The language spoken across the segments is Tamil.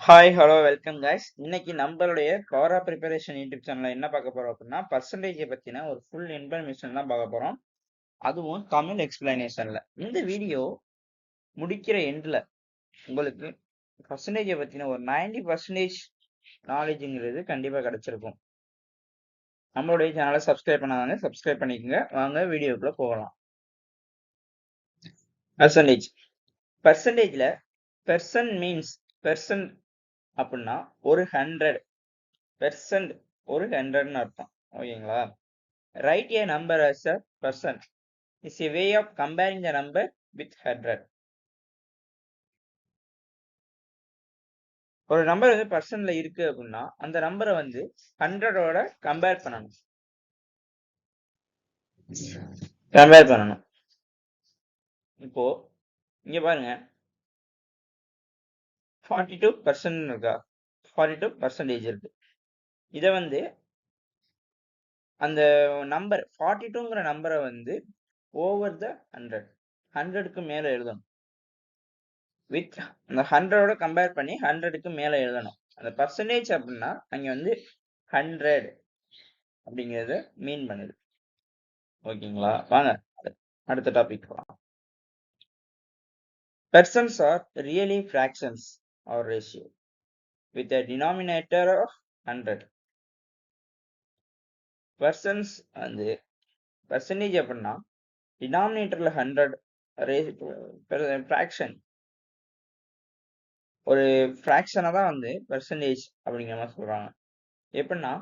Hi hello welcome guys. இன்னைக்கு நம்மளுடைய கவரா ப்ரிப்பரேஷன் யூடியூப் சேனல்ல என்ன பார்க்க போறோம் அப்படின்னா பர்சன்டேஜை பத்தின ஒரு ஃபுல் இன்ஃபர்மேஷன் தான் பார்க்க போறோம். அதுவும் தமிழ் எக்ஸ்பிளனேஷன்ல. இந்த வீடியோ முடிக்கிற எண்ட்ல உங்களுக்கு பர்சன்டேஜை பத்தின ஒரு 90% நாலேஜுங்கிறது கண்டிப்பா கிடைச்சிருக்கும். நம்மளுடைய சேனலை சப்ஸ்கிரைப் பண்ணாதாங்க சப்ஸ்கிரைப் பண்ணிக்கோங்க. வாங்க வீடியோக்குள்ள போகலாம். பர்சன்டேஜ் பர்சன்டேஜ்ல பெர்சன் மீன்ஸ் பெர்சன் அப்படின்னா ஒரு 100 பெர்சன்ட் ஒரு 100ன்னு அர்த்தம். ஓகேங்களா? Write a number as a percent is a way of comparing the number with 100. ஒரு நம்பர் வந்து பர்சன்ட்ல இருக்கு அப்படின்னா அந்த நம்பரை வந்து 100ஓட கம்பேர் பண்ணணும். இப்போ இங்க பாருங்க 42% இருக்கா, 42% இருக்கு. இத வந்து அந்த நம்பர் 42ங்கிற நம்பரை வந்து ஓவர் த 100 100க்கு மேல எழுதணும். வித் அந்த 100ஓட கம்பேர் பண்ணி 100க்கு மேல எழுதணும். அந்த பர்சன்டேஜ் அப்படின்னா அங்க வந்து 100 அப்படிங்கறத மீன் பண்ணுது. ஓகேங்களா? வாங்க அடுத்த டாபிக் போலாம். Persons are really fractions or ratio with a denominator of 100. Persons வந்து percentage அப்படின்னா denominatorல 100 fraction ஒரு ஃபிராக்ஷனை தான் வந்து பெர்சன்டேஜ் அப்படிங்கிற மாதிரி சொல்றாங்க. எப்படின்னா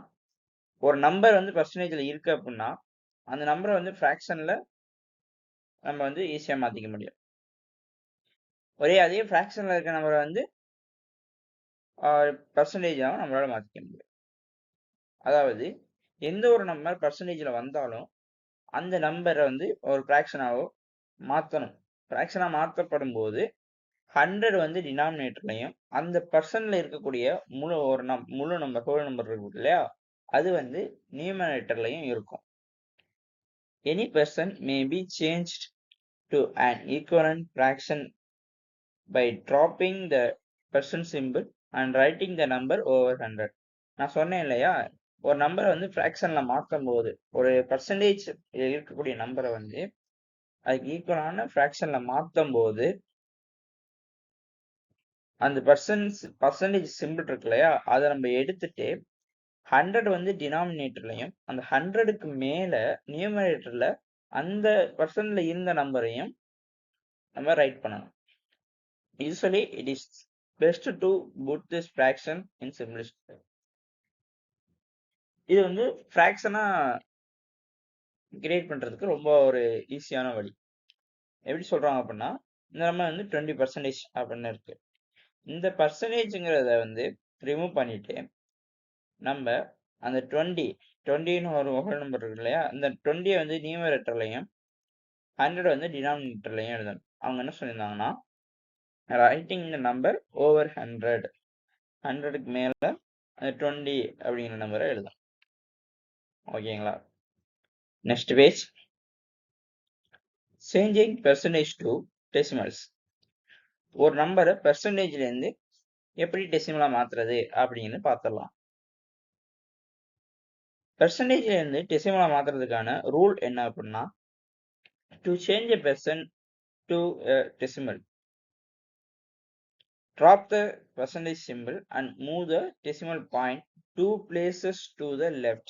ஒரு நம்பர் வந்து பெர்சன்டேஜ்ல இருக்கு அப்படின்னா அந்த நம்பரை வந்து ஃபிராக்ஷன்ல நம்ம வந்து ஈஸியா மாத்திக்க முடியும். அதே ஃபிராக்ஷன்ல இருக்க நம்பரை வந்து பெர்சன்டேஜாகவும் நம்மளால மாத்திக்க முடியும். அதாவது எந்த ஒரு நம்பர் பெர்சன்டேஜ்ல வந்தாலும் அந்த நம்பரை வந்து ஒரு ஃபிராக்ஷனாவோ மாற்றணும். ஃபிராக்ஷனா மாற்றப்படும் போது 100 வந்து டினாமினேட்டர்லையும் அந்த பர்சன்ட்ல இருக்கக்கூடிய முழு நம்பர் ஹோல் நம்பர் இருக்கு இல்லையா, அது வந்து நியூமரேட்டர்லையும் இருக்கும். Any person may be changed to an equivalent fraction by dropping the percent symbol and writing the number over 100. நான் சொன்னேன் இல்லையா, ஒரு நம்பரை வந்து ஃபிராக்ஷன்ல மாற்றும் போது ஒரு பர்சன்டேஜ் இருக்கக்கூடிய நம்பரை வந்து அதுக்கு ஈக்குவலான ஃபிராக்ஷன்ல மாற்றும் போது அந்த பர்சன்டேஜ் சிம்பிள் இருக்கு இல்லையா, அதை நம்ம எடுத்துட்டு 100 வந்து டினாமினேட்டர்லையும் அந்த 100க்கு மேல நியூமரேட்டர்ல அந்த பர்சன்ட்ல இருந்த நம்பரையும் நம்ம ரைட் பண்ணணும். Usually it is best to put this fraction in simplest form. இது வந்து ஃபிராக்ஷனா கிரியேட் பண்றதுக்கு ரொம்ப ஒரு ஈஸியான வழி. எப்படி சொல்றாங்க அப்படின்னா இந்த நம்ம வந்து 20% அப்படின்னு இருக்கு. இந்த பர்சன்டேஜ்ங்கிறத வந்து ரிமூவ் பண்ணிட்டு நம்ம அந்த 20ன்னு ஒரு ஹோல் நம்பர் இருக்கு இல்லையா, இந்த 20 வந்து நியூமரேட்டர்லையும் 100 வந்து டினாமினேட்டர்லையும் எழுதணும். அவங்க என்ன சொல்லியிருந்தாங்கன்னா ரைட்டிங் த நம்பர் ஓவர் 100க்கு மேல அந்த 20 அப்படிங்கிற நம்பரை எழுதணும். ஓகேங்களா? Next page. Changing percentage to decimals. ஒரு நம்பரை பெர்சன்டேஜ்ல இருந்து எப்படி டெசிமலா மாத்துறது அப்படின்னு பார்த்துடலாம். பெர்சன்டேஜ்ல இருந்து டெசிமலா மாத்துறதுக்கான ரூல் என்ன அப்படின்னா, to change a percent to decimal, drop the percentage symbol and move the decimal point 2 places to the left.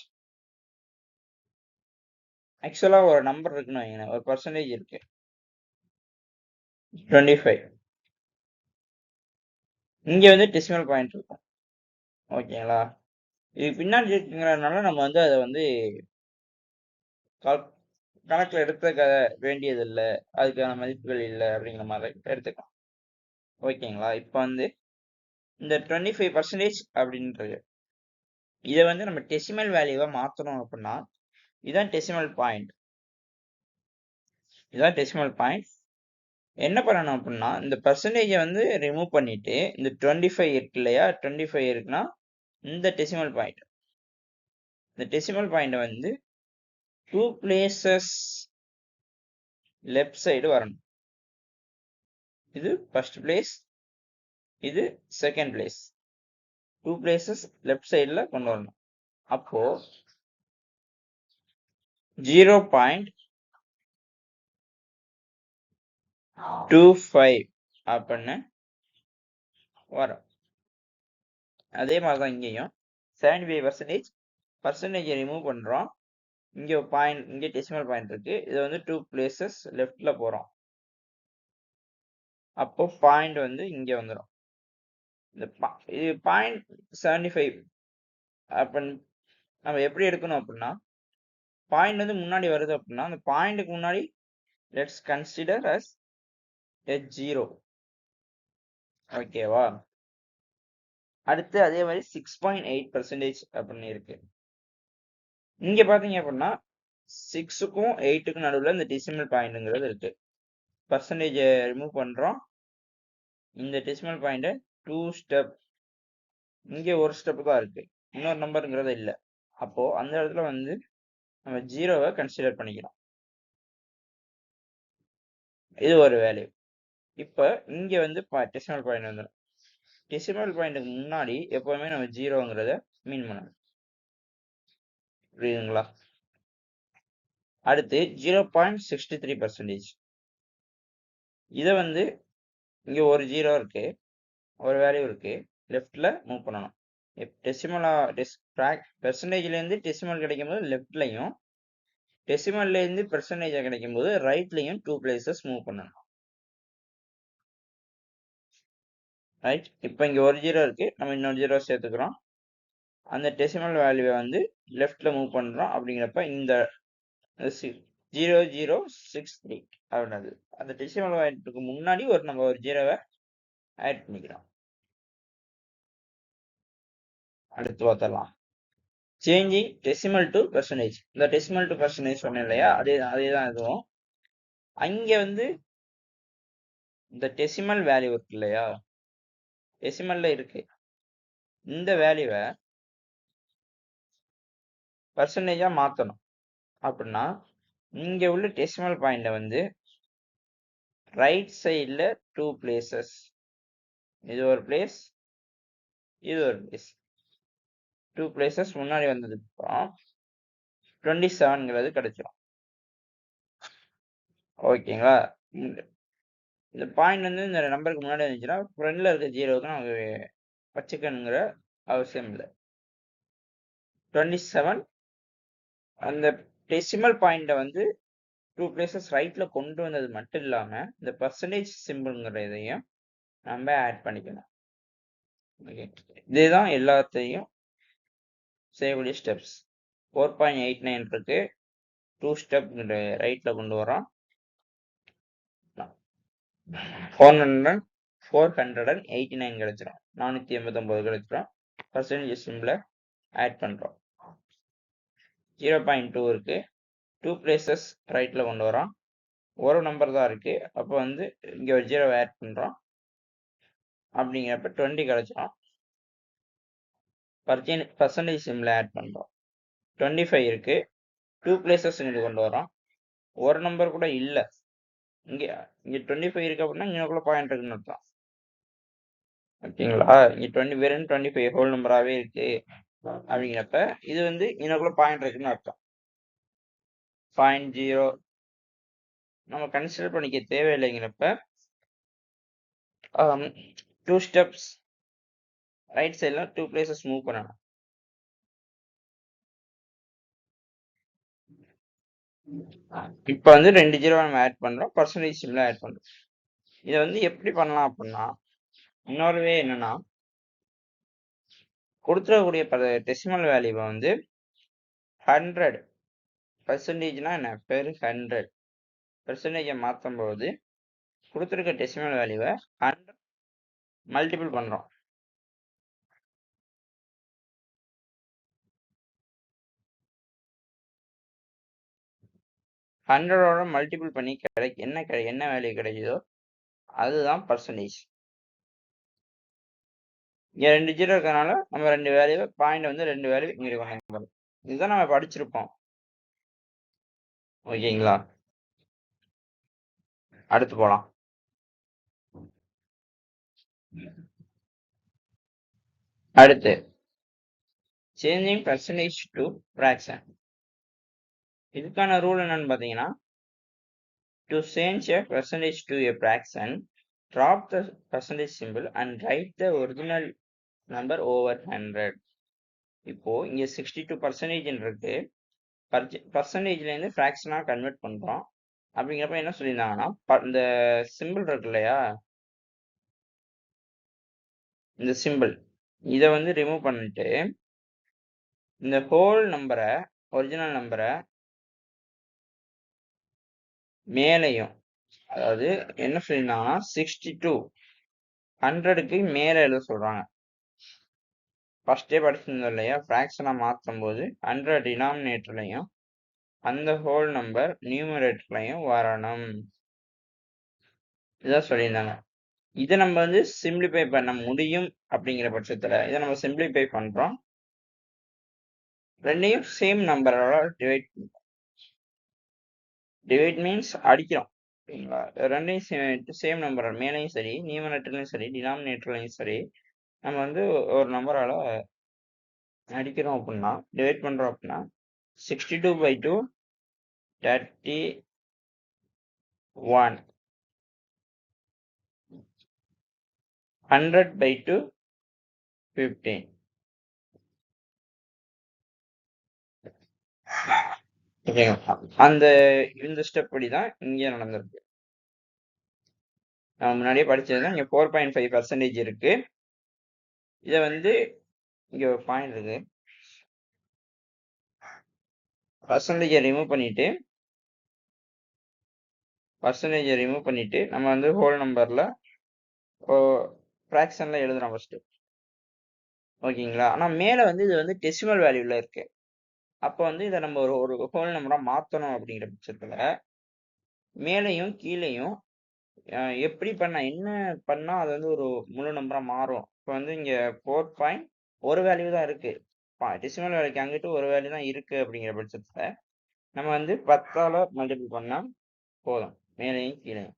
ஆக்சுவலா ஒரு நம்பர் இருக்குன்னு வைங்க, ஒரு பர்சன்டேஜ் இருக்கு 25, இங்க வந்து டெசிமல் பாயிண்ட் இருக்கும். ஓகேங்களா? இது பின்னாடி இருக்குங்கிறதுனால நம்ம வந்து அதை வந்து கணக்குல எடுத்துக்க வேண்டியது இல்லை, அதுக்கான மதிப்புகள் இல்லை அப்படிங்கிற மாதிரி எடுத்துக்கலாம். ஓகேங்களா? இப்போ வந்து இந்த 25% அப்படின்றது இதை வந்து நம்ம டெசிமல் வேல்யூவா மாத்தணும் அப்படின்னா இதுதான் டெசிமல் பாயிண்ட். இதுதான் டெசிமல் பாயிண்ட். என்ன பண்ணணும் அப்படின்னா இந்த பர்சன்டேஜை வந்து ரிமூவ் பண்ணிட்டு இந்த 25 இருக்கு இல்லையா, 25 இருக்குன்னா இந்த டெசிமல் பாயிண்ட், இந்த டெசிமல் பாயிண்ட் வந்து 2 places லெஃப்ட் சைடு வரணும். இது ஃபர்ஸ்ட் பிளேஸ், இது செகண்ட் பிளேஸ். 2 places லெஃப்ட் சைடுல கொண்டு வரணும். அப்போ 0.25 அப்படின்னு வரும். அதே மாதிரி தான் இங்கேயும் 75% பர்சன்டேஜ் ரிமூவ் பண்றோம். இங்க பாயிண்ட், இங்க டெசிமல் பாயிண்ட் இருக்கு. இது வந்து 2 பிளேசஸ் லெஃப்ட்ல போறோம். அப்போ பாயிண்ட் வந்து இங்க வந்துடும். இது 0.75 அப்படின்னு நம்ம எப்படி எடுக்கணும் அப்படின்னா, பாயிண்ட் வந்து முன்னாடி வருது அப்படின்னா அந்த பாயிண்ட்டுக்கு முன்னாடி லெட்ஸ் கன்சிடர் அஸ் H0. ஓகேவா? அடுத்து அதே மாதிரி 6.8% அப்படின்னு இருக்கு. இங்க பாத்தீங்க அப்படின்னா 6க்கும் 8க்கும் நடுவில் இந்த டெசிமல் பாயிண்ட்ங்கிறது இருக்கு. பர்சன்டேஜ் ரிமூவ் பண்றோம். இந்த டெசிமல் பாயிண்ட் 2 ஸ்டெப், இங்க ஒரு ஸ்டெப் தான் இருக்கு, இன்னொரு நம்பருங்கிறது இல்லை. அப்போ அந்த இடத்துல வந்து நம்ம 0வை கன்சிடர் பண்ணிக்கிறோம். இது ஒரு வேல்யூ. இப்ப இங்க வந்து டெசிமல் பாயிண்ட் வந்துடும். டெசிமல் பாயிண்ட்டுக்கு முன்னாடி எப்பவுமே நம்ம 0ங்கிறத மீன் பண்ணணும். புரியுதுங்களா? அடுத்து 0.63%. இதை வந்து இங்க ஒரு 0 இருக்கு, ஒரு வேல்யூ இருக்கு, லெஃப்ட்ல மூவ் பண்ணணும். டெசிமலா பெர்சன்டேஜ்ல இருந்து டெசிமல் கிடைக்கும் போது லெஃப்ட்லையும், டெசிமல்ல இருந்து பெர்சன்டேஜ் கிடைக்கும் போது ரைட்லையும் 2 பிளேசஸ் மூவ் பண்ணணும். ரைட்? இப்போ இங்க ஒரு 0 இருக்கு, நம்ம இன்னொரு 0 சேர்த்துக்கிறோம். அந்த டெசிமல் வேல்யூவை வந்து லெஃப்ட்ல மூவ் பண்றோம். அப்படிங்கிறப்ப இந்த 0063 அப்படின்னது அந்த டெசிமல் வேல்யூக்கு முன்னாடி நம்ம ஒரு 0வை ஆட் பண்ணிக்கிறோம். அடுத்து பார்த்தலாம், சேஞ்சிங் டெசிமல் டு பெர்சன்டேஜ். இந்த டெசிமல் டு பெர்சன்டேஜ் சொன்னேன் இல்லையா, அதேதான் இதுவும். அங்க வந்து இந்த டெசிமல் வேல்யூ இருக்கு இல்லையா, டெசிமல்ல இருக்கு, இந்த வேல்யூவை பர்சன்டேஜா மாத்தணும். அப்படின்னா இங்க உள்ள டெசிமல் பாயிண்ட வந்து ரைட் சைட்ல 2 பிளேசஸ், இது ஒரு பிளேஸ், இது ஒரு பிளேஸ், 2 பிளேசஸ் முன்னாடி வந்ததுக்கு அப்புறம் 27ங்கிறது கிடைச்சிடும். ஓகேங்களா? இந்த பாயிண்ட் வந்து இந்த நம்பருக்கு முன்னாடி வந்துச்சுன்னா ஃப்ரண்ட்ல இருக்க 0வுக்கு நமக்கு வச்சுக்கணுங்கிற அவசியம் இல்லை. 27 அந்த டெசிமல் பாயிண்ட வந்து 2 பிளேசஸ் ரைட்ல கொண்டு வந்தது மட்டும் இல்லாம இந்த பர்சன்டேஜ் சிம்பிள்ங்கிற இதையும் நம்ம ஆட் பண்ணிக்கணும். ஓகே, இதுதான் எல்லாத்தையும் செய்யக்கூடிய ஸ்டெப்ஸ். 4.89 இருக்கு, 2 ஸ்டெப் ரைட்ல கொண்டு வரோம். 489 கிடைச்சிடும், 489 கிடைச்சிடும். பர்சன்டேஜ் சிம்பிள ஆட் பண்றோம். 0.2 இருக்கு, 2 பிளேசஸ் ரைட்ல கொண்டு வரோம், ஒரு நம்பர் தான் இருக்கு, அப்போ வந்து இங்க ஒரு 0 ஆட் பண்றோம். அப்படிங்கிறப்ப 20 கிடைச்சிடும். பர்சன்டேஜ் சிம்பிள ஆட் பண்றோம். 25 இருக்கு, 2 பிளேசஸ் இங்க கொண்டு வரோம், ஒரு நம்பர் கூட இல்ல. இங்க 25 இருக்கு அப்படின்னா இங்கக்குள்ள பாயிண்ட் இருக்குன்னு அர்த்தம். ஓகேங்களா? இங்க 20 வெறும் 25 ஹோல் நம்பராவே இருக்கு அப்படிங்கிறப்ப இது வந்து இங்கக்குள்ள பாயிண்ட் இருக்குன்னு அர்த்தம். 0.0 நம்ம கன்சிடர் பண்ணிக்க தேவையில்லைங்கிறப்ப 2 ஸ்டெப்ஸ் ரைட் சைட்ல 2 பிளேசஸ் மூவ் பண்ணணும். இப்போ வந்து 2 0 நம்ம ஆட் பண்றோம், பர்சன்டேஜ் சிம்பிளா ஆட் பண்றோம். இதை வந்து எப்படி பண்ணலாம் அப்படின்னா, இன்னொரு வே என்னன்னா, கொடுத்துடக்கூடிய டெசிமல் வேல்யூவை வந்து 100 பர்சன்டேஜ்னா என்ன, பெர் 100 பெர்சன்டேஜை மாற்றும் போது கொடுத்துருக்க டெசிமல் வேல்யூவை 100 மல்டிபிள் பண்றோம். ஹண்ட்ரடோட மல்டிபிள் பண்ணி என்ன வேல்யூ கிடைக்குதோ அதுதான் பர்சன்டேஜ். இங்க 2 0 இருக்கனால நம்ம 2 வேல்யூ பாயிண்ட் வந்து 2 வேல்யூ இங்க கொண்டு வரோம். இதுதான் நம்ம படிச்சிருப்போம். ஓகேங்களா? அடுத்து போலாம். அடுத்து சேஞ்சிங் பர்சன்டேஜ் டு ஃப்ராக்ஷன். இதுக்கான ரூல் என்னன்னு பார்த்தீங்கன்னா, to change a percentage to a fraction, drop the percentage symbol and write the original number over 100. இப்போ இங்க 62% இருக்கு. பர்சன்டேஜ்ல இருந்து ஃபிராக்ஷனா கன்வெர்ட் பண்றோம். அப்படிங்கிறப்ப என்ன சொல்லியிருந்தாங்கன்னா, இந்த சிம்பிள் இருக்கு இல்லையா, இந்த சிம்பிள் இதை வந்து ரிமூவ் பண்ணிட்டு இந்த ஹோல் நம்பரை, ஒரிஜினல் நம்பரை மேலையும், அதாவது என்ன சொல்லியிருந்தாங்கன்னா 62 100க்கு மேல எழுத சொல்றாங்க. ஃபர்ஸ்டே படிச்சிருந்தோம் இல்லையா, ஃபிராக்ஷனா மாற்றும் போது 100 டினாமினேட்டர்லையும் அந்த ஹோல் நம்பர் நியூமரேட்டர்லையும் வரணும். இதான் சொல்லியிருந்தாங்க. இதை நம்ம வந்து சிம்பிளிஃபை பண்ண முடியும். அப்படிங்கிற பட்சத்துல இதை நம்ம சிம்பிளிஃபை பண்றோம். ரெண்டையும் சேம் நம்பரோட டிவைட் மீன்ஸ் அடிக்கிறோம். ஓகேங்களா, ரெண்டையும் சேம் நம்பர், மேலையும் சரி நியூமரேட்டர்லையும் சரி டினாமினேட்டர்லையும் சரி நம்ம வந்து ஒரு நம்பரால அடிக்கிறோம் அப்படின்னா, டிவைட் பண்றோம் அப்படின்னா 62/2 31, 100/2 15. அந்த இந்த ஸ்டெப் படி தான் இங்க நடந்திருக்கு. நான் முன்னாடியே படிச்சதுதான். இங்க 4.5% இருக்கு. இதை வந்து இங்க ஒரு பாயிண்ட் இருக்கு, பர்சன்டேஜை ரிமூவ் பண்ணிட்டு நம்ம வந்து ஹோல் நம்பர்ல ஃபிராக்ஷன்ல எழுதுறோம் ஃபர்ஸ்ட். ஓகேங்களா, ஆனா மேல வந்து இது வந்து டெசிமல் வேல்யூல இருக்கு. அப்போ வந்து இதை நம்ம ஒரு ஹோல் நம்பரா மாத்தணும். அப்படிங்கிற பட்சத்துல மேலையும் கீழையும் எப்படி என்ன பண்ணா அது வந்து ஒரு முழு நம்பரா மாறும். இப்போ வந்து இங்க 4. ஒரு வேல்யூ தான் இருக்கு, டெசிமல் வேல்யூக்கு அங்கிட்டு ஒரு வேல்யூ தான் இருக்கு. அப்படிங்கிற பட்சத்துல நம்ம வந்து 10ஆல மல்டிபிள் பண்ணா போதும். மேலையும் கீழையும்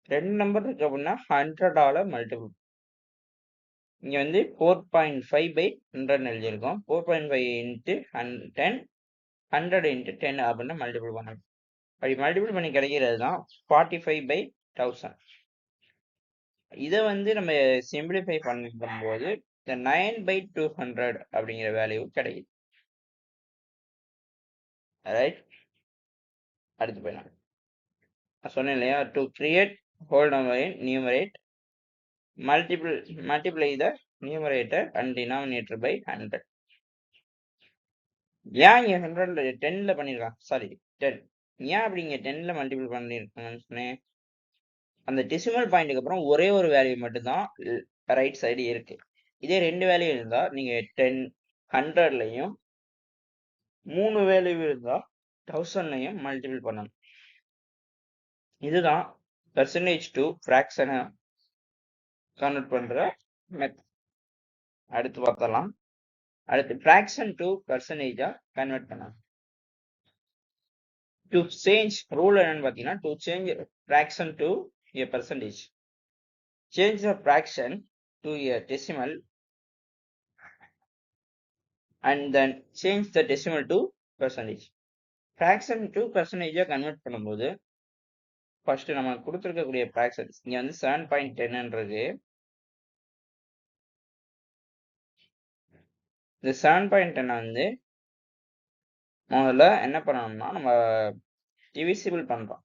2 நம்பர் இருக்கு அப்படின்னா 100ஆல மல்டிபிள். இங்க வந்து 4.5/100 எழுதியிருக்கோம். 4.5 × 10, 100 × 10 அப்படின்னு மல்டிபிள் பண்ணணும். அப்படி மல்டிபிள் பண்ணி கிடைக்கிறது தான் 45/1000. இதை வந்து நம்ம சிம்பிளிஃபை பண்ணும்போது இந்த 9/200 அப்படிங்கிற வேல்யூ கிடைக்குது. ரைட், அடுத்து போயிடலாம். நான் சொன்னேன் இல்லையா, to create whole number in numerate, multiply the numerator and denominator by 100. ஏன் இங்க 100 10ல பண்ணிருக்கான், சாரி 10, ஏன் அப்படி இங்க 10ல மல்டிபிள் பண்ணிருக்காங்கன்னு சொன்னேன். அந்த டெசிமல் பாயிண்ட்டுக்கு அப்புறம் ஒரே ஒரு வேல்யூ மட்டும் தான் ரைட் சைடு இருக்கு. இதே 2 வேல்யூ இருந்தா நீங்க 10 100லையும் 3 வேல்யூ இருந்தா 1000லையும் மல்டிபிள் பண்ணணும். இதுதான் பெர்சன்டேஜ் டு ஃபிராக்ஷனை கன்வெர்ட் பண்ற மெத்தட். அடுத்து பார்த்தலாம். அடுத்து ஃபிராக்ஷன் டு பெர்சன்டேஜா கன்வெர்ட் பண்ணலாம். டு சேஞ்ச் ரூல் என்னன்னு பார்த்தீங்கன்னா, to change fraction to a percentage, change the fraction to a decimal and then change the decimal to percentage. fraction to percentage convert பண்ணும்போது ஃபர்ஸ்ட் நம்ம கொடுத்துருக்கக்கூடிய ஃபிராக்ஷன்ஸ் இங்க வந்து 7.10ன்றது, இந்த 7.10 வந்து முதல்ல என்ன பண்ணணும்னா நம்ம டிவிசிபிள் பண்றோம்.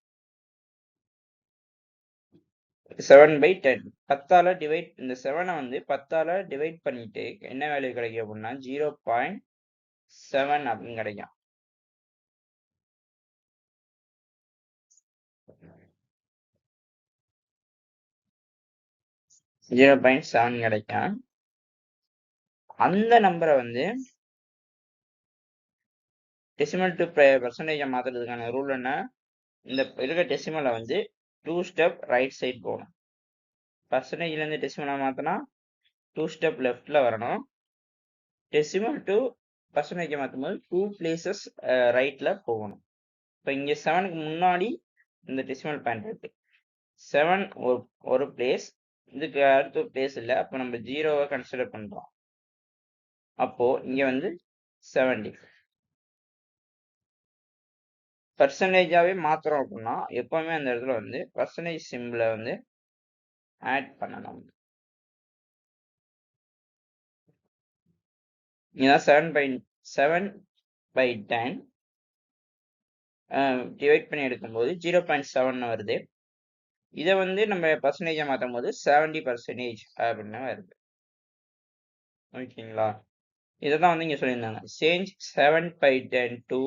7/10 10ஆல டிவைட், இந்த 7 வந்து 10ஆல டிவைட் பண்ணிட்டு என்ன வேல்யூ கிடைக்கும் அப்படின்னா 0.7 அப்படின்னு கிடைக்கும். கிடைக்கும். அந்த நம்பரை வந்து டெசிமல் டு பெர்சன்டேஜ் மாத்துறதுக்கான ரூல் என்ன, இந்த இருக்க டெசிமலை வந்து 2 ஸ்டெப் ரைட் சைட் போகணும். பர்சன்டேஜ்ல இருந்து டெசிமலா மாத்தினா 2 ஸ்டெப் லெஃப்ட்ல வரணும். டெசிமல் டு பர்சன்டேஜ் மாற்றும் போது 2 பிளேசஸ் ரைட்ல போகணும். இப்போ இங்க 7க்கு முன்னாடி இந்த டெசிமல் பாயிண்ட் இருக்கு, 7 ஒரு பிளேஸ், இதுக்கு அடுத்த பிளேஸ் இல்லை. அப்போ நம்ம 0வை கன்சிடர் பண்றோம். அப்போ இங்க வந்து 70 பர்சன்டேஜாவே மாத்துறோம் அப்படின்னா எப்பவுமே அந்த இடத்துல வந்து பர்சன்டேஜ் சிம்பிளை வந்து ஆட் பண்ணணும். இதான் 7/10 டிவைட் பண்ணி எடுக்கும்போது 0.7 வருது. இதை வந்து நம்ம பர்சன்டேஜா மாற்றும் போது 70% அப்படின்னு வருது. ஓகேங்களா? இதை தான் வந்து இங்க சொல்லியிருந்தாங்க. Change 7/10 to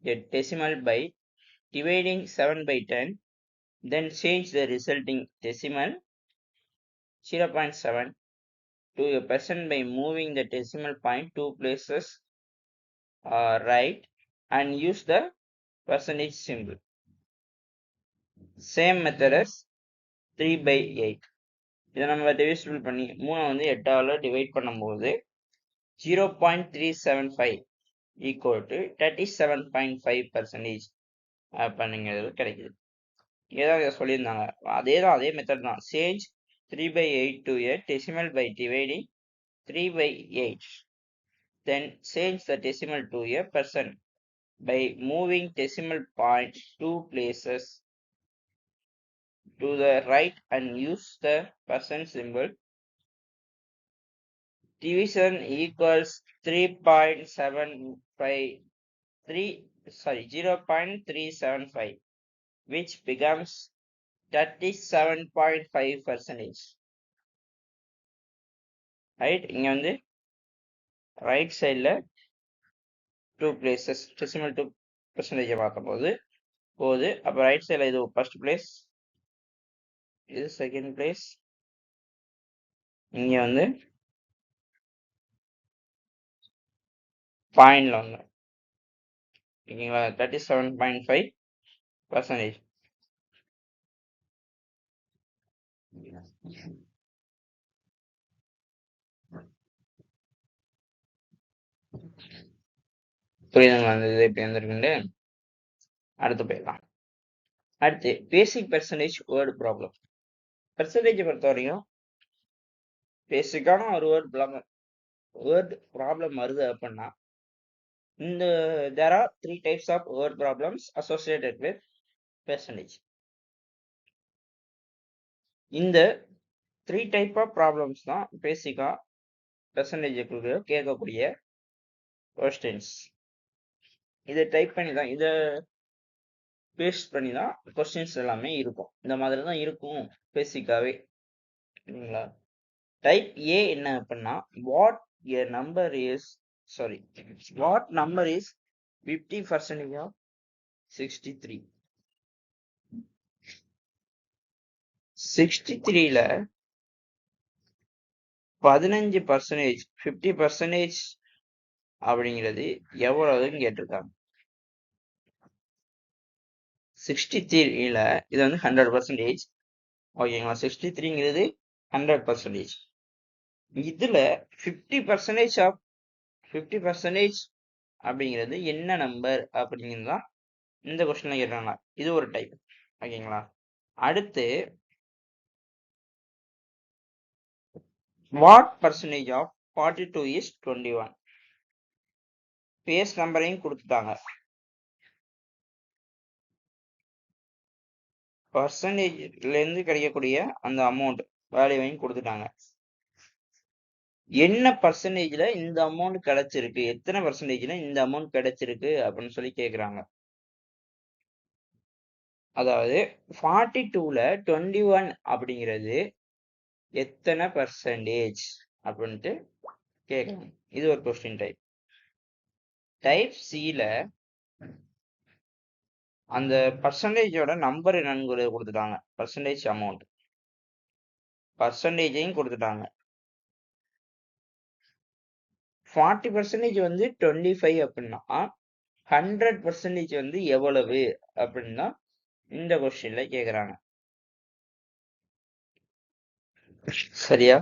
a decimal by dividing 7/10, then change the resulting decimal 0.7 to a percent by moving the decimal point 2 places right and use the percentage symbol. Same method as 3/8. இதை நம்ம divisible பண்ணி 3 வந்து 8ஆல டிவைட் பண்ணும்போது 0.375 equal to 37.5% அப்படிங்கிறது கிடைக்குது. ஏதாவது இதை சொல்லியிருந்தாங்க. அதே மெத்தட் தான். Change 3/8 to a decimal by dividing 3/8. Then change the decimal to a percent by moving decimal point 2 places to the right and use the percent symbol. Division equals 0.375, which becomes 37.5%. Right? இங்க வந்து ரைட் சைடில் 2 places decimal 2% பார்க்கும் போது அப்போ ரைட் சைடில் இது ஃபர்ஸ்ட் பிளேஸ், இது செகண்ட் பிளேஸ், இங்க வந்து பாயிண்ட்ல வந்து ஓகேங்களா 37.5%. புரியுதுங்களா? அந்த இது எப்படி வந்திருக்குண்டு அடுத்து போயிடலாம். அடுத்து பேசிக் பெர்சன்டேஜ் வேர்டு ப்ராப்ளம். பெர்சன்டேஜ் பொறுத்த வரைக்கும் பேசிக்கான ஒரு வேர்டு ப்ராப்ளம் வருது அப்படின்னா there are 3 types of word problems associated with percentage. இந்த 3 type of problems தான் பேசிக்கா பெர்சன்டேஜ் கேட்கக்கூடிய கொஸ்டின்ஸ். இதை டைப் பண்ணி தான், இதை பேஸ்ட் பண்ணி தான் கொஸ்டின்ஸ் எல்லாமே இருக்கும். இந்த மாதிரி தான் இருக்கும் பேசிக்காவே. சரிங்களா? டைப் ஏ என்ன அப்படின்னா வாட் number is 50% of 63. 63ல 15%, 50% அப்படிங்கிறது எவ்வளவுன்னு கேட்டிருக்காங்க. 63ல இது வந்து 100%. ஓகேங்களா? 63ங்கிறது 100%. இதுல 50% ஆஃப் 50% அப்படிங்கிறது என்ன நம்பர் அப்படிங்கிறது தான் இந்த கொஸ்டின்ல கேட்டாங்க. இது ஒரு டைப். ஓகேங்களா? அடுத்து what percentage of 42 is 21. Base நம்பரையும் கொடுத்துட்டாங்க, பர்சன்டேஜ்ல இருந்து கிடைக்கக்கூடிய அந்த அமௌண்ட் வேல்யூவையும் கொடுத்துட்டாங்க. என்ன பர்சன்டேஜ்ல இந்த அமௌண்ட் கிடைச்சிருக்கு, எத்தனை பர்சன்டேஜ்ல இந்த அமௌண்ட் கிடைச்சிருக்கு அப்படின்னு சொல்லி கேக்குறாங்க. அதாவது 42ல 21 அப்படிங்கிறது எத்தனை பர்சன்டேஜ் அப்படின்ட்டு கேட்கணும். இது ஒரு கொஸ்டின் டைப். டைப் சில அந்த பர்சன்டேஜோட நம்பர் என்னன்னு கொடுத்துட்டாங்க, பர்சன்டேஜ் அமௌண்ட், பர்சன்டேஜையும் கொடுத்துட்டாங்க. 40% வந்து 25 அப்படின்னா 100% வந்து எவ்வளவு அப்படின்னா இந்த கொஸ்டின்ல கேக்குறாங்க. சரியா?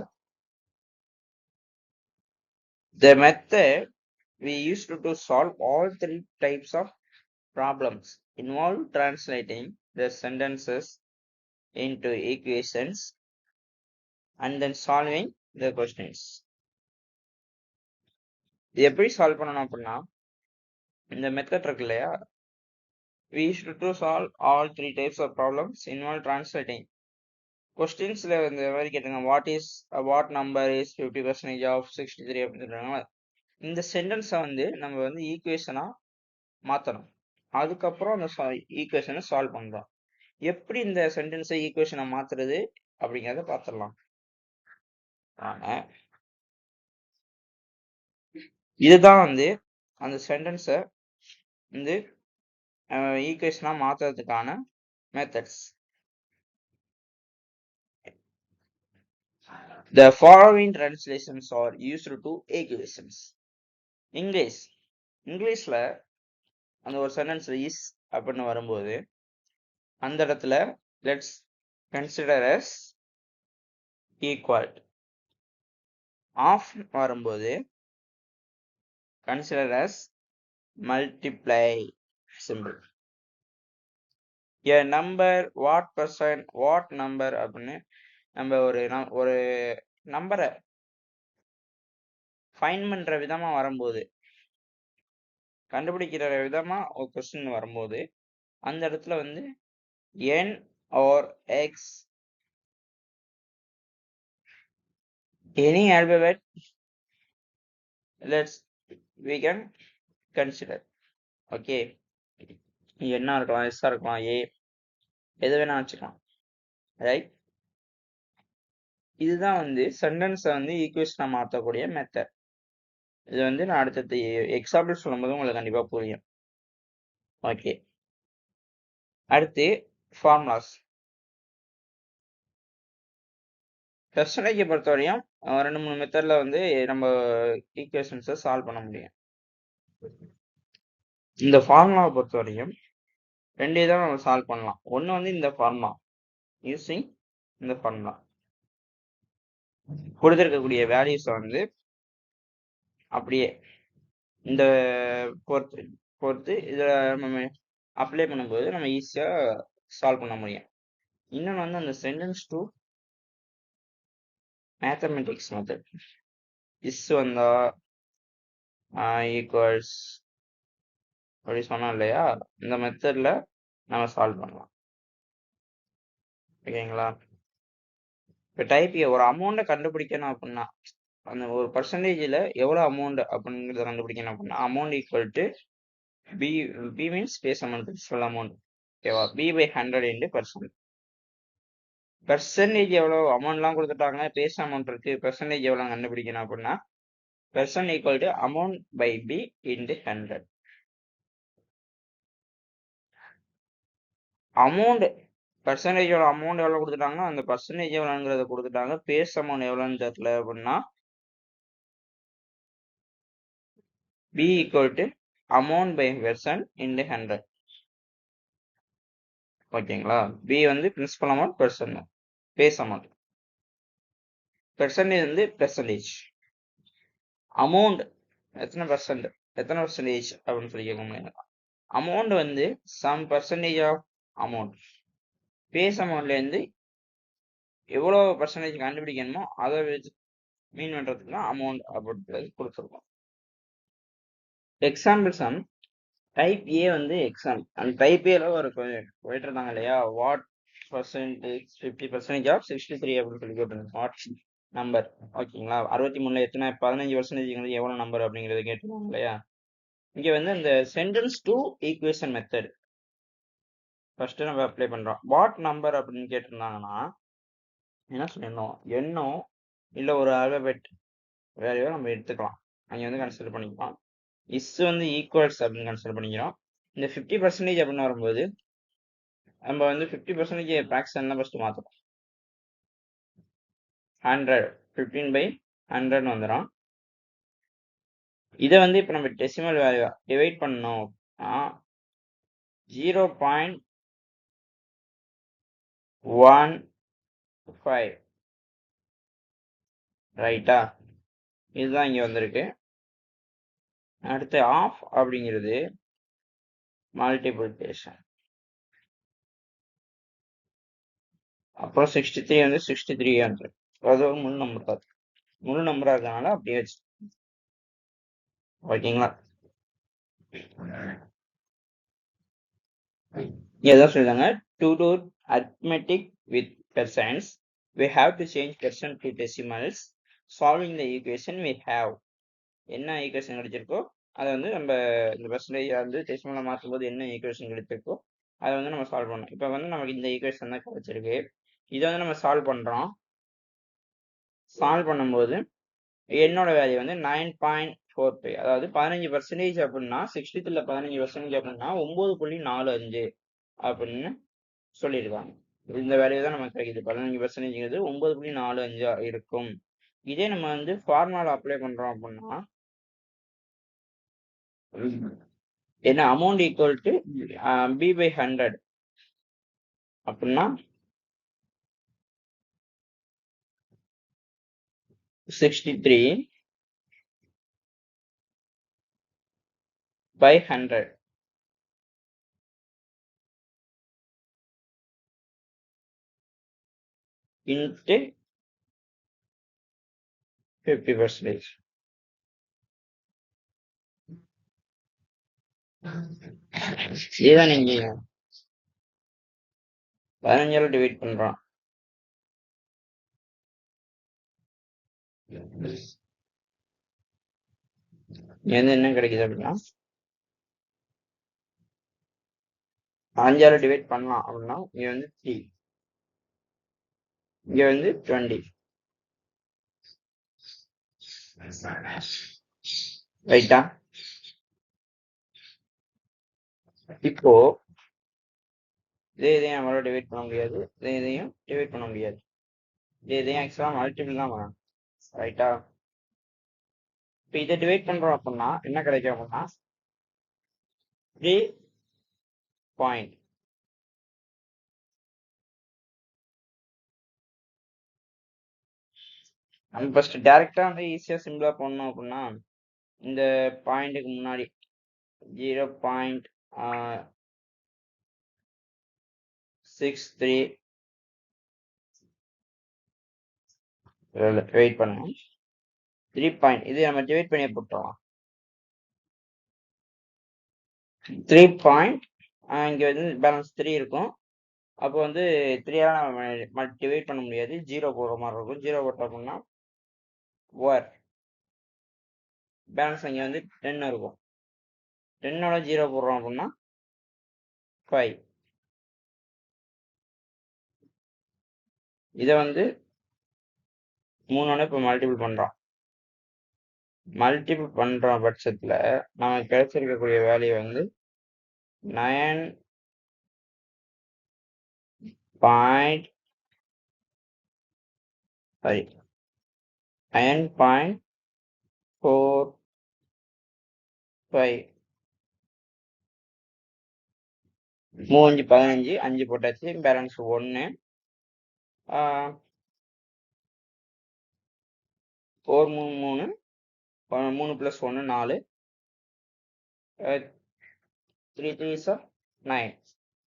The method we used to solve all 3 types of problems involve translating the sentences into equations and then solving the questions. இது எப்படி சால்வ் பண்ணணும் அப்படின்னா, இந்த மெத்தட் இருக்கு இல்லையா, we used to solve all three types of problems involve translating. கொஸ்டின்ஸ்ல இந்த மாதிரி கேட்டாங்க, வாட் நம்பர் இஸ் 50% ஆஃப் 63 அப்படின்னு சொல்றாங்க. இந்த சென்டென்ஸை வந்து நம்ம வந்து ஈக்குவேஷனா மாத்தணும். அதுக்கப்புறம் அந்த ஈக்குவேஷனை சால்வ் பண்றோம். எப்படி இந்த சென்டென்ஸை ஈக்குவேஷனை மாத்துறது அப்படிங்கிறத பார்த்துடலாம். இதுதான் வந்து அந்த சென்டென்ஸை வந்து ஈக்குவேஷனா மாத்துறதுக்கான methods. The following translations are used to equations. இங்கிலீஷ்ல அந்த ஒரு சென்டென்ஸ் இஸ் அப்படின்னு வரும்போது அந்த இடத்துல let's consider as equal. Of வரும்போது consider as multiply symbol. a number, what percent, what number அப்படின்னு நம்ம ஒரு நம்பரை ஃபைண்ட் பண்ற விதமா வரும்போது, கண்டுபிடிக்கிற விதமா ஒரு கொஸ்டின் வரும்போது அந்த இடத்துல வந்து n or x, any alphabet we can consider. Okay, என்ன இருக்கலாம், எஸ் இருக்கலாம், ஏ எது வேணா வச்சுக்கலாம், ரைட். இதுதான் வந்து சென்டென்ஸை வந்து ஈக்குவேஷனா மாற்றக்கூடிய மெத்தட். இது வந்து நான் அடுத்தது எக்ஸாம்பிள் சொல்லும்போது உங்களுக்கு கண்டிப்பா புரியும். ஓகே, அடுத்து ஃபார்முலாஸ். பெர்சன்டேஜை பொறுத்தவரையும் 2-3 மெத்தட்ல வந்து நம்ம ஈக்குவேஷன்ஸை சால்வ் பண்ண முடியும். இந்த ஃபார்முலாவை பொறுத்தவரையும் 2 இதை நம்ம சால்வ் பண்ணலாம். ஒன்று வந்து இந்த ஃபார்முலா, யூசிங் இந்த ஃபார்முலா கொடுத்துருக்கக்கூடிய வேல்யூஸை வந்து அப்படியே இந்த பொறுத்து இதில் நம்ம அப்ளை பண்ணும்போது நம்ம ஈஸியாக சால்வ் பண்ண முடியும். இன்னொன்று வந்து அந்த sentence to mathematics method. Is வந்தா ஈக்குவல்ஸ் அப்படி சொன்னோம் இல்லையா, இந்த மெத்தடில் நம்ம சால்வ் பண்ணலாம். ஓகேங்களா. இப்போ டைப் ஏ ஒரு அமௌண்ட்டை கண்டுபிடிக்கணும் அப்படின்னா, அந்த ஒரு பர்சன்டேஜில் எவ்வளோ அமௌண்ட் அப்படிங்கிறத கண்டுபிடிக்கணும் அப்படின்னா, amount equal to P means base amount, principal amount. ஓகேவா, பி பை 100 இன்டு பெர்சன்டேஜ் எவ்வளோ அமௌண்ட்லாம் கொடுத்துட்டாங்க, பேஸ் அமௌண்ட் இருக்கு, பெர்சன்டேஜ் எவ்வளோ கண்டுபிடிக்கணும் அப்படின்னா percent equal to amount by P into 100. Amount பர்சன்டேஜோட அமௌண்ட் எவ்வளோ கொடுத்துட்டாங்கன்னா அந்த பர்சன்டேஜ் எவ்வளோங்கிறத கொடுத்துட்டாங்க. பேஸ் அமௌண்ட் எவ்வளோன்னு தெரியல அப்படின்னா P equal to amount by percent into 100. ஓகேங்களா. பி வந்து principal amount, percent base amount, percentage வந்து பெர்சன்டேஜ், அமௌண்ட் எத்தனை பர்சன்டேஜ் அப்படின்னு சொல்லி கேட்க முடியாது. அமௌண்ட் வந்து sum percentage of amount, base அமௌண்ட்லேருந்து எவ்வளோ பர்சன்டேஜ் கண்டுபிடிக்கணுமோ அதை வச்சு மீன் பண்ணுறதுக்கு தான் அமௌண்ட் அப்படின்றது கொடுத்துருக்கோம். எக்ஸாம்பிள் சம் டைப் ஏ வந்து எக்ஸாம்பிள். அந்த டைப் ஏல ஒரு போயிட்டு இருந்தாங்க இல்லையா, வாட் பர்சன்டேஜ் 50% ஆஃப் 63 அப்படின்னு சொல்லி கேட்டிருந்தாங்க. வாட் நம்பர், ஓகேங்களா. 63ல எத்தனை 15% எவ்வளோ நம்பர் அப்படிங்கிறத கேட்டிருந்தாங்க இல்லையா. இங்கே வந்து அந்த sentence to equation method first நம்ம அப்ளை பண்றோம். வாட் நம்பர் அப்படின்னு கேட்டிருந்தாங்கன்னா என்ன சொல்லிடணும், எண்ணோ இல்லை ஒரு ஆல்பபெட் வேல்யூவை நம்ம எடுத்துக்கலாம், அங்கே வந்து கன்சிடர் பண்ணிக்கலாம். இஸ் வந்து ஈக்குவல்ஸ் அப்படின்னு கன்சிடர் பண்ணிக்கிறோம். இந்த 50% அப்படின்னு வரும்போது நம்ம வந்து 50% ஃப்ராக்ஷன்லாம் ஃபர்ஸ்ட் மாற்றணும். 100 15 by 100 வந்துடும். இதை வந்து இப்போ நம்ம டெசிமல் வேல்யூ டிவைட் பண்ணோம் 0.15, ரைட்டா. இதுதான் இங்கே வந்திருக்கு. அடுத்து ஆஃப் அப்படிங்கிறது மல்டிபிளிகேஷன். அப்புறம் 63 வந்து 63 வந்து அது ஒரு முழு நம்பரா இருக்கனால அப்படியே வச்சு ஓகேங்களா? எதாவது சொல்லிருக்காங்க, to do arithmetic with percents we have to change percent to decimals. Solving the equation we have. என்ன ஈக்குவேஷன் கிடைச்சிருக்கோ அதை வந்து நம்ம இந்த பெர்சன்டேஜ் வந்து டெசிமலா மாற்றும் போது என்ன ஈக்குவேஷன் கிடைச்சிருக்கோ அதை வந்து நம்ம சால்வ் பண்ணணும். இப்போ வந்து நமக்கு இந்த ஈக்குவேஷன் தான் கிடைச்சிருக்கு. இதை வந்து நம்ம சால்வ் பண்றோம். சால்வ் பண்ணும்போது என்னோட வேல்யூ வந்து 9.45, அதாவது 15% அப்படின்னா 63ல 15% அப்படின்னா 9.45 அப்படின்னு சொல்லியிருக்காங்க. இந்த வேல்யூ தான் நமக்கு கிடைக்குது. 15%ங்கிறது 9.45 இருக்கும். இதே நம்ம வந்து ஃபார்முலா அப்ளை பண்றோம் அப்படின்னா என்ன அமௌண்ட் ஈக்குவல் டு b/100 அப்படின்னா 63/100 into 50%. இதுதான் நீங்க 15 டிவைட் பண்றோம். என்ன கிடைக்குது அப்படின்னா 5 டிவைட் பண்ணலாம் அப்படின்னா இங்க வந்து 3, இங்க வந்து 20. ரைட்டா? இப்போ இதையும் நம்மளால டிவைட் பண்ண முடியாது, இதையும் டிவைட் பண்ண முடியாது. இதையும் ஆக்சுவலா மல்டிபிள் தான் வரும். ரைட்டா? இப்போ இதை டிவைட் பண்றோம் அப்படின்னா என்ன கிடைக்கும் அப்படின்னா 3 பாயிண்ட். நம்ம ஃபர்ஸ்ட் டைரக்டா வந்து ஈஸியா சிம்பிளா பண்ணணும் அப்படின்னா இந்த பாயிண்ட்டுக்கு முன்னாடி 0.63 வெயிட் பண்ணுங்க. 3 பாயிண்ட் இது நம்ம டிவைட் பண்ணி போட்டோம். 3 பாயிண்ட் இங்க வந்து பேலன்ஸ் 3 இருக்கும். அப்போ வந்து 3 நம்ம டிவைட் பண்ண முடியாது, 0 போடுற மாதிரி இருக்கும். 0 போட்டோம் அப்படின்னா ஓவர் பேலன்ஸ் இங்க வந்து 10 இருக்கும். 10ஓட 0 போடுறோம் அப்படின்னா 5. இதை வந்து 3ஓட இப்போ மல்டிபிள் பண்றோம். மல்டிபிள் பண்ற பட்சத்துல நமக்கு கிடைச்சிருக்கக்கூடிய வேல்யூ வந்து 9.45 3 5 15 5 போட்டாச்சு, பேலன்ஸ் 1. 4 3 3 + 1 4, 3 3 is 9.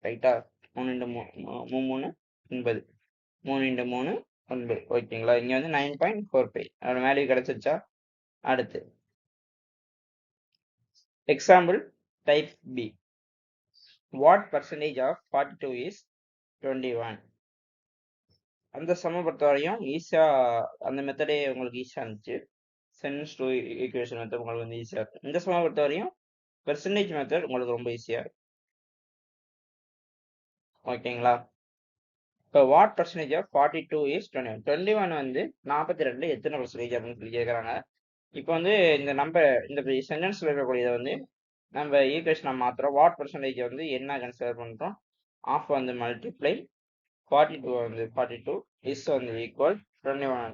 ரைட்டா? 3 × 3 9, 3 × 3 9. ஓகேங்களா? இங்க வந்து 9.45 அதோட வேல்யூ கிடைச்சிருச்சா? அடுத்து example type B. What percentage of 42 is 21? அந்த சம பொறுத்த வரையும் ஈஸியா அந்த மெத்தடே உங்களுக்கு ஈஸியா இருந்துச்சு. சென்ஸ் டு ஈக்குவேஷன் மெத்தட் உங்களுக்கு வந்து ஈஸியா இருக்கும். இந்த சம பொறுத்த வரையும் பெர்சன்டேஜ் மெத்தட் உங்களுக்கு ரொம்ப ஈஸியா இருக்கும். ஓகேங்களா? இப்போ வாட் பர்சன்டேஜ் ஆஃப் 42 இஸ் 21? 21 வந்து 42ல எத்தனை பர்சன்டேஜ் அப்படின்னு சொல்லி கேட்குறாங்க. இப்போ வந்து இந்த நம்பர் இந்த சென்டென்ஸ்ல இருக்கக்கூடியதை வந்து நம்ம ஈக்குவேஷனை மாத்துறோம். வாட் பர்சன்டேஜ் வந்து என்ன கன்சிடர் பண்றோம்? ஆஃப் வந்து மல்டிப்ளை 42 வந்து 42 இஸ் வந்து ஈக்குவல் 21.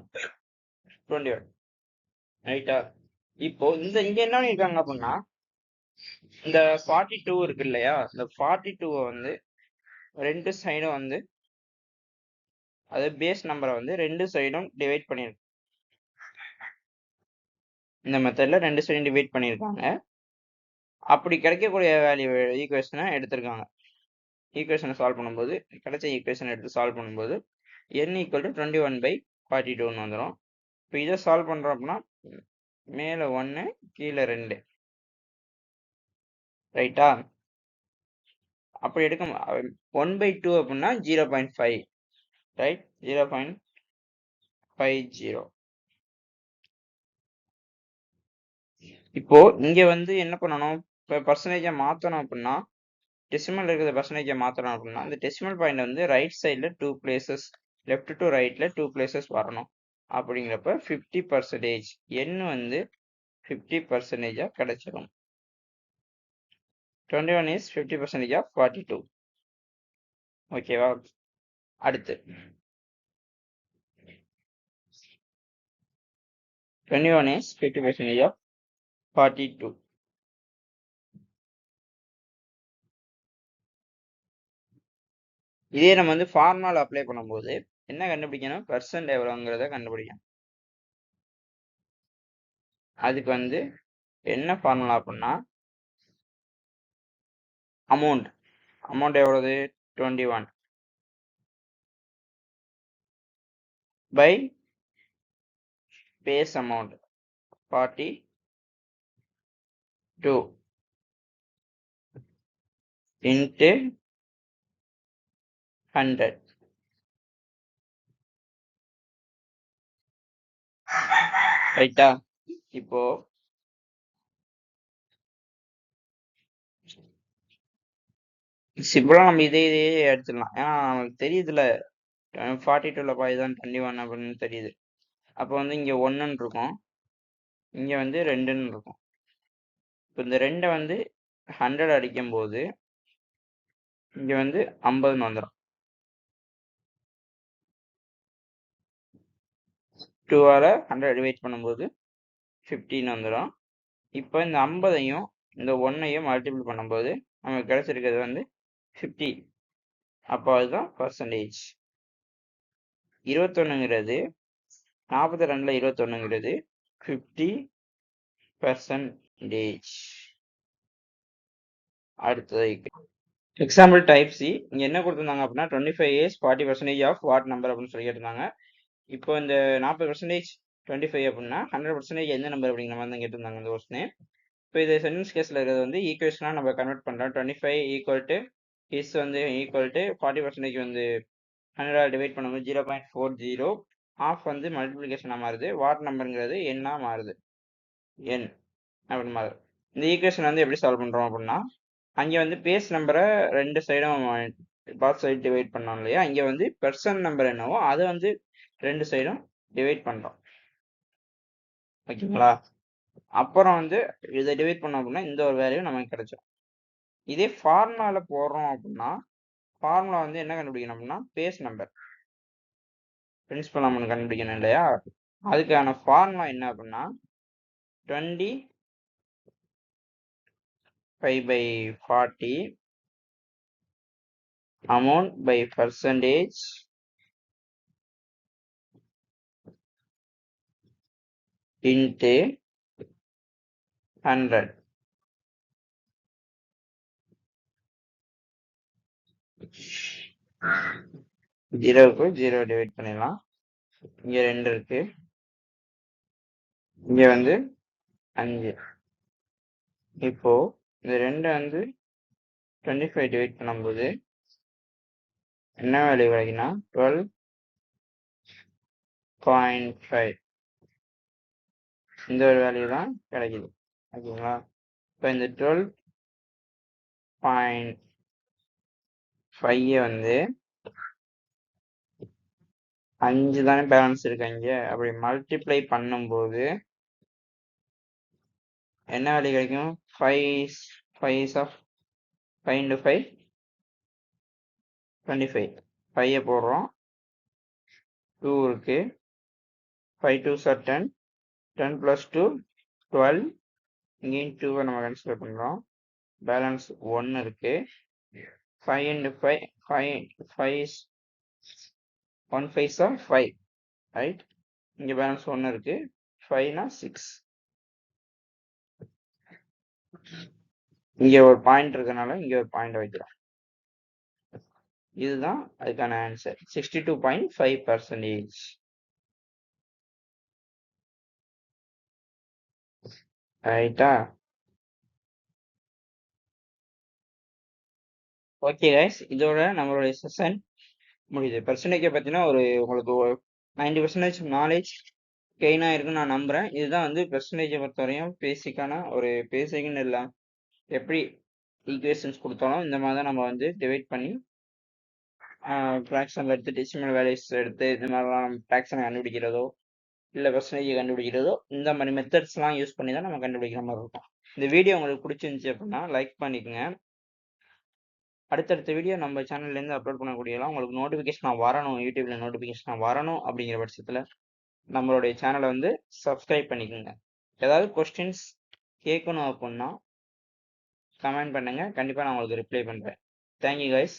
ரைட்டா? இப்போ இங்க என்ன பண்ணிருக்காங்க அப்படின்னா இந்த 42 இருக்கு இல்லையா, இந்த 42 வந்து ரெண்டு சைடும் வந்து அது பேஸ் நம்பரை வந்து ரெண்டு சைடும் டிவைட் பண்ணிருக்கு. இந்த மெத்தட்ல ரெண்டு சைடும் டிவைட் பண்ணியிருக்காங்க. அப்படி கிடைக்கக்கூடிய வேல்யூ ஈக்குவேஷனை எடுத்திருக்காங்க. ஈக்குவேஷனை சால்வ் பண்ணும்போது கிடைச்ச ஈக்குவேஷனை எடுத்து சால்வ் பண்ணும்போது n = 21/42 வந்துடும். இப்போ இதை சால்வ் பண்றோம் அப்படின்னா மேல 1 கீழே 2 ரைட்டா? அப்படி எடுக்க 1/2 அப்படின்னா 0.5 ரைட் 0.50. இப்போ இங்க வந்து என்ன பண்ணணும்? இப்போ பர்சன்டேஜை மாற்றணும் அப்படின்னா டெசிமல் இருக்கிற பர்சன்டேஜை மாற்றணும் அப்படின்னா இந்த டெசிமல் பாயிண்ட் வந்து ரைட் சைடில் 2 பிளேசஸ் லெஃப்ட் டு ரைட்டில் 2 பிளேசஸ் வரணும். அப்படிங்கிறப்ப 50% எண் வந்து 50% கிடைச்சிடும். 21 is 50% of 42. ஓகேவா? அடுத்து 21 is 50% of 42. இதே நம்ம வந்து ஃபார்முலா அப்ளை பண்ணும்போது என்ன கண்டுபிடிக்கணும்? பெர்சன்ட் எவ்வளோங்கிறத கண்டுபிடிக்கணும். அதுக்கு வந்து என்ன ஃபார்முலா அப்படின்னா அமௌண்ட் எவ்வளவு? 21 பை பேஸ் அமௌண்ட் 42 இன்ட்டு 100. ரைட்டா? இப்போ சிம்பிளா நம்ம இதே எடுத்துடலாம். ஏன்னா நமக்கு தெரியுதுல 42ல பாதி தான் 21 அப்படின்னு தெரியுது. அப்போ வந்து இங்க 1ன்னு இருக்கும், இங்க வந்து 2ன்னு இருக்கும். இப்போ இந்த 2 வந்து 100 அடிக்கும் போது இங்க வந்து 50ன்னு வந்துடும். 2ஆல 100 டிவைட் பண்ணும்போது 15 வந்துடும். இப்போ இந்த 50ஐயும் இந்த 1ஐயும் மல்டிபிள் பண்ணும்போது நமக்கு கிடைச்சிருக்கிறது வந்து 50. அப்போ அதுதான் பர்சன்டேஜ். 21ங்கிறது 42ல 21ங்கிறது 50%. அடுத்தது எக்ஸாம்பிள் டைப் சி. இங்க என்ன கொடுத்துருந்தாங்க அப்படின்னா 25 is 40% ஆஃப் வாட் நம்பர் அப்படின்னு சொல்லி கேட்டிருந்தாங்க. இப்போ இந்த 40% 25 அப்படின்னா 100% எந்த நம்பர் அப்படிங்கிற மாதிரி தான் கேட்டிருந்தாங்க இந்த கொஸ்டின். இப்போ இது சென்டென்ஸ் கேஸ்ல இருக்கிறது வந்து ஈக்குவேஷனா நம்ம கன்வெர்ட் பண்றோம். 25 ஈக்குவல் டு இஸ் வந்து ஈக்குவல் டு 40% வந்து 100 டிவைட் பண்ணும்போது 0.40. ஆஃப் வந்து மல்டிபிளிகேஷனா மாறுது, வாட் நம்பருங்கிறது எண்ணா மாறுது, என் அப்படின்னு மாறுது. இந்த ஈக்குவேஷன் வந்து எப்படி சால்வ் பண்றோம் அப்படின்னா அங்கே வந்து பேஸ் நம்பரை 2 சைடும் பாத் சைடு டிவைட் பண்ணோம் இல்லையா? இங்கே வந்து பெர்சன் நம்பர் என்னவோ அதை வந்து 2 சைடும் டிவைட் பண்ணுறோம். ஓகேங்களா? அப்புறம் வந்து இதை டிவைட் பண்ணோம் அப்படின்னா இந்த ஒரு வேல்யூ நமக்கு கிடைச்சிடும். இதே ஃபார்முலால போடுறோம் அப்படின்னா ஃபார்முலா வந்து என்ன கண்டுபிடிக்கணும் அப்படின்னா பேஸ் நம்பர் பிரின்சிபல் அமௌண்ட் கண்டுபிடிக்கணும் இல்லையா? அதுக்கான ஃபார்முலா என்ன அப்படின்னா 25/40 amount by percentage into 100. ஜீரோவுக்கு 0 டிவைட் பண்ணிடலாம். இங்க 2 இருக்கு, இங்க வந்து 5. இப்போ இந்த 2 வந்து 25 டிவைட் பண்ணும்போது என்ன வேல்யூ கிடைக்குன்னா 12.5. இந்த ஒரு வேல்யூ தான் கிடைக்குது. ஓகேங்களா? இப்போ இந்த 12.5 வந்து 5 தானே பேலன்ஸ் இருக்கு இங்க. அப்படி மல்டிப்ளை பண்ணும்போது என்ன வேல்யூ கிடைக்கும்? 5 5 into 5 25. 5 போடுறோம், 2 இருக்கு, 5 2s are 10, 10 plus 2 12. இங்கேயும் 2 நம்ம கன்சிடர் பண்றோம், பேலன்ஸ் 1 இருக்கு. 5 into 5 5 1 5s are 5, ரைட்? இங்க பேலன்ஸ் 1 இருக்கு, 5னா 6. இங்க ஒரு பாயிண்ட் இருக்கனால இங்க ஒரு பாயிண்ட் வைக்கிறோம். இதுதான் அதுக்கான ஆன்சர் 62.5%. ரைட்டா? ஓகே கைஸ், இதோட நம்மளுடைய செஷன் முடியுது. பெர்சன்டேஜை பற்றின உங்களுக்கு 90% நாலேஜ் கெயின் ஆயிருக்குன்னு நான் நம்புகிறேன். இதுதான் வந்து பெர்சன்டேஜை பொறுத்தவரையும் பேசிக்னு இல்லை, எப்படி ஈக்குவேஷன்ஸ் கொடுத்தாலும் இந்த மாதிரி தான் நம்ம வந்து டிவைட் பண்ணி ஃப்ராக்ஷனில் எடுத்து டெசிமல் வேல்யூஸ் எடுத்து இந்த மாதிரிலாம் ஃப்ராக்ஷனை கண்டுபிடிக்கிறதோ இல்லை பெர்சன்டேஜை கண்டுபிடிக்கிறதோ இந்த மாதிரி மெத்தட்ஸ்லாம் யூஸ் பண்ணி தான் நம்ம கண்டுபிடிக்கிற மாதிரி இருக்கும். இந்த வீடியோ உங்களுக்கு பிடிச்சிருந்துச்சி அப்படின்னா லைக் பண்ணிக்கோங்க. அடுத்தடுத்த வீடியோ நம்ம சேனல்லேருந்து அப்லோட் பண்ணக்கூடியலாம் உங்களுக்கு நோட்டிஃபிகேஷனாக வரணும், யூடியூப்பில் நோட்டிஃபிகேஷனாக வரணும் அப்படிங்கிற பட்சத்தில் நம்மளுடைய சேனலை வந்து சப்ஸ்கிரைப் பண்ணிக்கோங்க. ஏதாவது கொஸ்டின்ஸ் கேட்கணும் அப்படின்னா கமெண்ட் பண்ணுங்கள், கண்டிப்பாக நான் உங்களுக்கு ரிப்ளை பண்ணுறேன். Thank you guys.